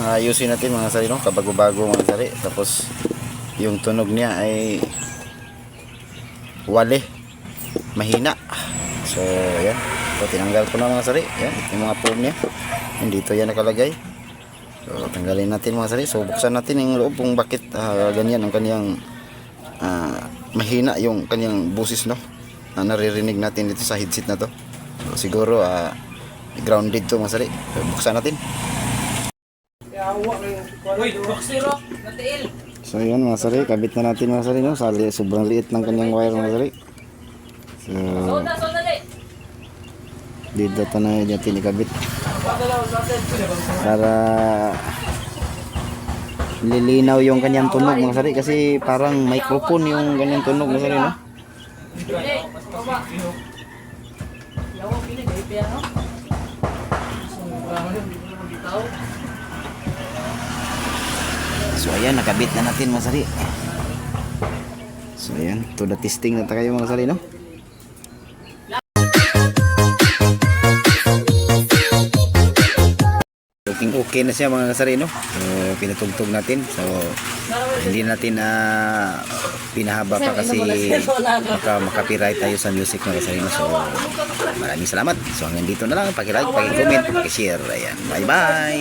ayusin natin mga sari, no? Kabago-bago mga sari. Tapos yung tunog niya ay wale, mahina. So yan, so tinanggal ko na mga sari. Yan, yung mga foam niya, dito yan nakalagay. So tanggalin natin mga sari. So buksan natin yung loob kung bakit ganyan ang kanyang mahina yung kanyang busis, no, na naririnig natin dito sa headset na to. So siguro grounded to mga sari. So buksan natin. So yun mga sari, kabit na natin mga sari, no? Sobrang liit ng kanyang wire mga sari. So dito ito na natin ikabit para lilinaw yung kanyang tunog mga sari, kasi parang microphone yung kanyang tunog mga sari, no? So ayan, nakabit na natin mga sari. So ayan, to the testing na tayo mga sari, no? Okay na siya mga sari, no? So pinatugtog natin. So hindi natin pinahaba pa kasi baka makapiright tayo sa music mga sari, no? So maraming salamat. So hanggang dito na lang, paki-like, paki-comment, paki-share. Ayan, bye bye.